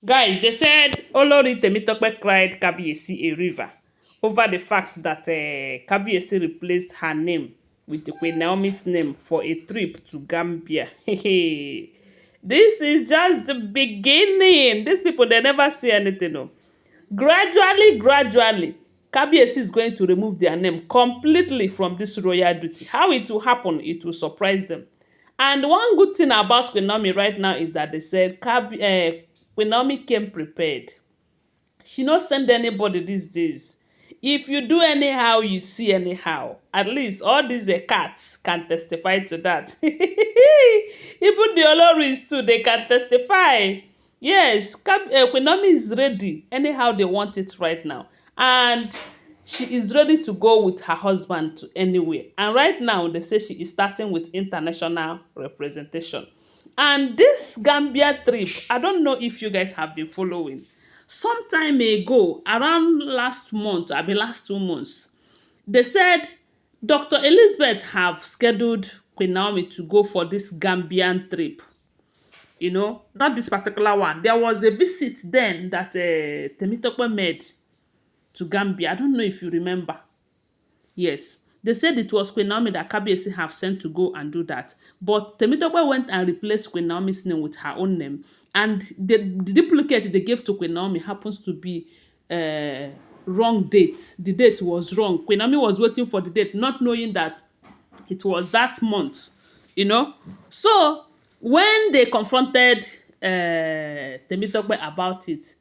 Guys, they said Olori Temitope cried Kabiyesi a river over the fact that Kabiyesi replaced her name with the Queen Naomi's name for a trip to Gambia. This is just the beginning. These people, they never see anything. No. Gradually, Kabiyesi is going to remove their name completely from this royal duty. How it will happen, it will surprise them. And one good thing about Queen Naomi right now is that they said Queen Naomi came prepared. She not send anybody these days. If you do anyhow, you see anyhow. At least all these cats can testify to that. Even the Olories too, they can testify. Yes, Queen Naomi is ready anyhow they want it right now. And she is ready to go with her husband to anywhere. And right now, they say she is starting with international representation. And this Gambia trip, I don't know if you guys have been following. Some time ago, around last month, I mean last 2 months, they said Dr. Elizabeth have scheduled Queen Naomi to go for this Gambian trip. You know, not this particular one. There was a visit then that Temitope made to Gambia. I don't know if you remember. Yes. They said it was Queen Naomi that Kabiyesi have sent to go and do that. But Temitope went and replaced Queen Naomi's name with her own name. And the duplicate they gave to Queen Naomi happens to be wrong date. The date was wrong. Queen Naomi was waiting for the date, not knowing that it was that month. You know? So, when they confronted Temitope about it,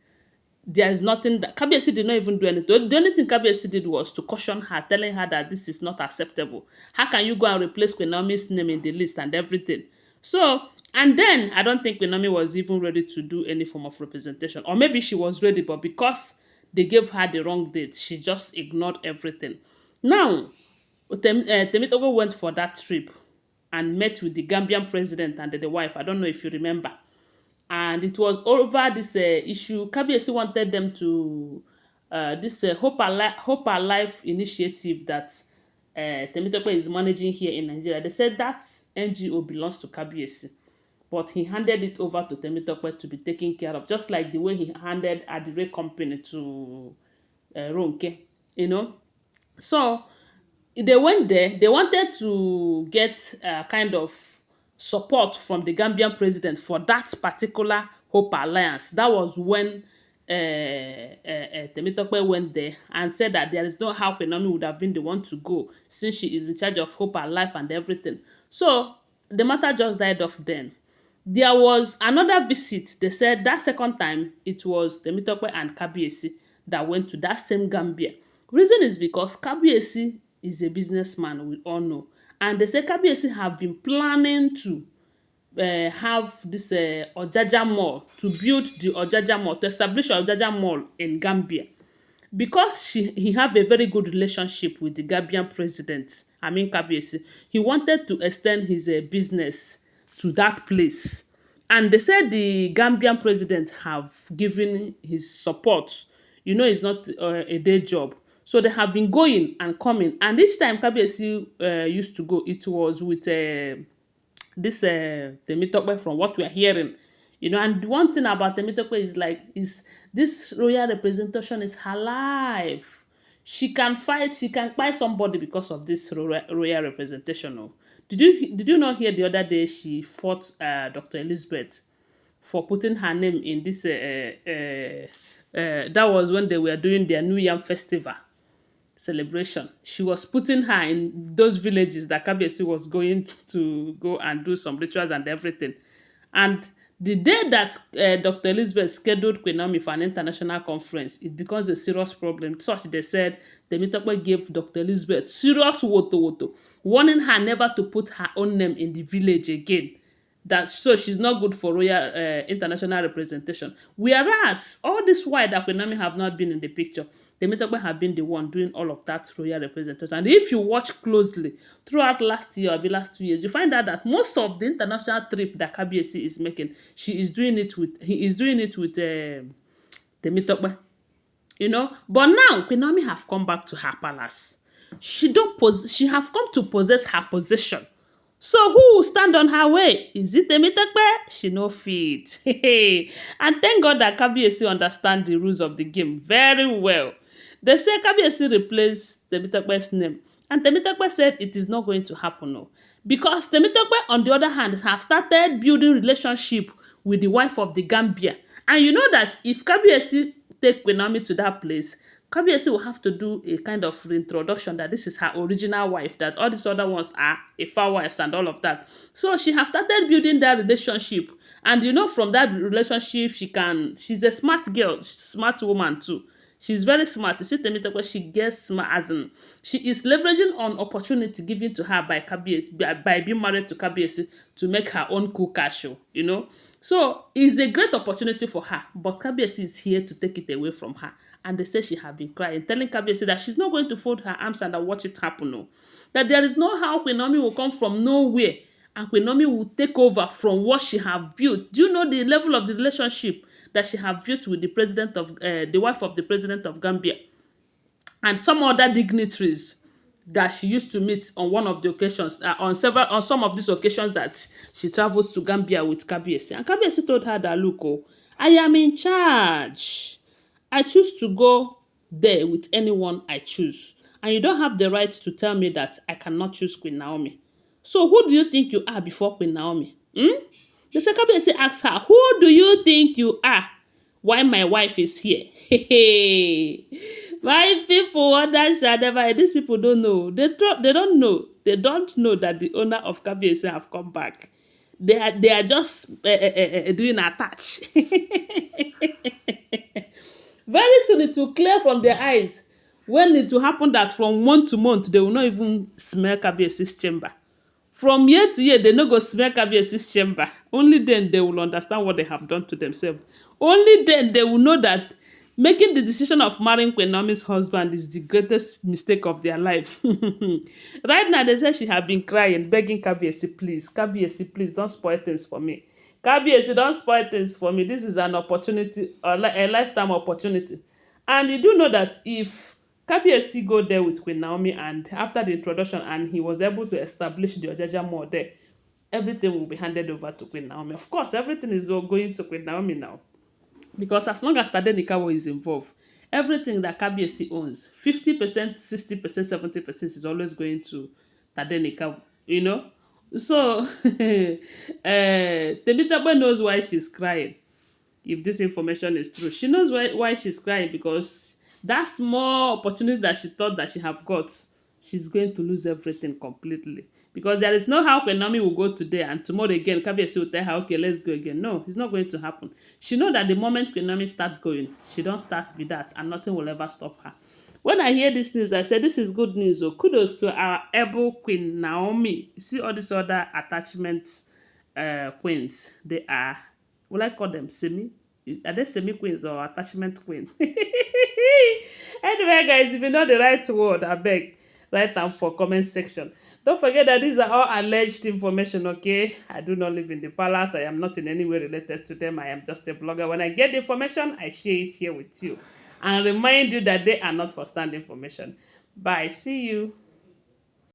there is nothing that Kabiyesi did not even do anything. The only thing Kabiyesi did was to caution her, telling her that this is not acceptable. How can you go and replace Queen Naomi's name in the list and everything? So, and then I don't think Queen Naomi was even ready to do any form of representation. Or maybe she was ready, but because they gave her the wrong date, she just ignored everything. Now, Temitope went for that trip and met with the Gambian president and the wife. I don't know if you remember. And it was over this issue. Kabiyesi wanted them to this Hope Alive initiative that Temitope is managing here in Nigeria. They said that NGO belongs to Kabiyesi, but he handed it over to Temitope to be taken care of, just like the way he handed Adire Company to Ronke, you know. So they went there. They wanted to get kind of support from the Gambian president for that particular Hope Alliance. That was when Temitope went there and said that there is no how Queen Naomi would have been the one to go since she is in charge of Hope and Life and everything. So the matter just died off then. There was another visit. They said that second time it was Temitope and Kabiyesi that went to that same Gambia. Reason is because Kabiyesi is a businessman, we all know. And they say Kabiyesi have been planning to have this Ojaja Mall, to build the Ojaja Mall, to establish Ojaja Mall in Gambia. Because he have a very good relationship with the Gambian president, I mean Kabiyesi, he wanted to extend his business to that place. And they said the Gambian president have given his support. You know, it's not a day job. So they have been going and coming. And each time Kabiyesi used to go, it was with this Temitope from what we are hearing. You know, and one thing about Temitope is this royal representation is her life. She can fight, she can buy somebody because of this royal representation. Oh. Did you not hear the other day she fought Dr. Elizabeth for putting her name in this that was when they were doing their New Yam festival celebration. She was putting her in those villages that Kabiyesi was going to go and do some rituals and everything. And the day that Dr. Elizabeth scheduled Queen Naomi for an international conference, it becomes a serious problem. Such they said Temitope gave Dr. Elizabeth serious woto, warning her never to put her own name in the village again. That so she's not good for royal international representation. Whereas all this while that Queen Naomi have not been in the picture, Temitope have been the one doing all of that royal representation. And if you watch closely throughout last year or the last 2 years, you find out that most of the international trip that Kabiyesi is making, he is doing it with Temitope. You know, but now Queen Naomi have come back to her palace. She have come to possess her possession. So who will stand on her way? Is it Temitope? She no fit. And thank God that Kabiyesi understand the rules of the game very well. They say Kabiyesi replaced Temitope's name. And Temitope said it is not going to happen. No. Because Temitope, on the other hand, have started building relationship with the wife of the Gambia. And you know that if Kabiyesi take Queen Naomi to that place, Kabiyesi will have to do a kind of reintroduction that this is her original wife, that all these other ones are Ifa wives and all of that. So she have started building that relationship. And you know, from that relationship, she's a smart girl, smart woman too. She's very smart. You see Temitope, she gets smart as in she is leveraging on opportunity given to her by Kabiyesi, by being married to Kabiyesi to make her own cool cash show, you know. So it's a great opportunity for her, but Kabiyesi is here to take it away from her. And they say she have been crying, telling Kabiyesi that she's not going to fold her arms and watch it happen. No. That there is no how Queen Naomi will come from nowhere and Queen Naomi will take over from what she have built. Do you know the level of the relationship that she have built with the president of the wife of the president of Gambia and some other dignitaries that she used to meet on one of the occasions, on some of these occasions that she travels to Gambia with Kabiyesi. And Kabiyesi told her that, look, oh, I am in charge. I choose to go there with anyone I choose. And you don't have the right to tell me that I cannot choose Queen Naomi. So who do you think you are before Queen Naomi? Hmm? The Kabiyesi asked her, who do you think you are? Why my wife is here? My people, others shall never. These people don't know. They don't know. They don't know that the owner of Kabiyesi have come back. They are just doing a touch. Very soon it will clear from their eyes. When it will happen that from month to month, they will not even smell Kabiyesi's chamber. From year to year, they no go smell Kabiyesi's chamber. Only then they will understand what they have done to themselves. Only then they will know that making the decision of marrying Queen Naomi's husband is the greatest mistake of their life. Right now, they say she have been crying, begging Kabiyesi, please, don't spoil things for me. Kabiyesi, don't spoil things for me. This is an opportunity, a lifetime opportunity. And you do know that if Kabiyesi go there with Queen Naomi and after the introduction and he was able to establish the Ojaja more there, everything will be handed over to Queen Naomi. Of course, everything is all going to Queen Naomi now. Because as long as Tadenikawo is involved, everything that Kabiyesi owns, 50%, 60%, 70% is always going to Tadenikawo, you know? So, Temitope knows why she's crying. If this information is true, she knows why she's crying, because that small opportunity that she thought that she have got, she's going to lose everything completely. Because there is no how Queen Naomi will go today and tomorrow again Kabiyesi will tell her, okay, let's go again. No, it's not going to happen. She know that the moment Queen Naomi start going, she don't start with that and nothing will ever stop her. When I hear this news, I say this is good news. Oh, kudos to our able Queen Naomi. You see all these other attachment queens. They are, will I call them semi? Are they semi queens or attachment queens? Anyway, guys, if you know the right word, I beg, write down for comment section. Don't forget that these are all alleged information, okay? I do not live in the palace. I am not in any way related to them. I am just a blogger. When I get the information, I share it here with you. And remind you that they are not for stand information. Bye. See you.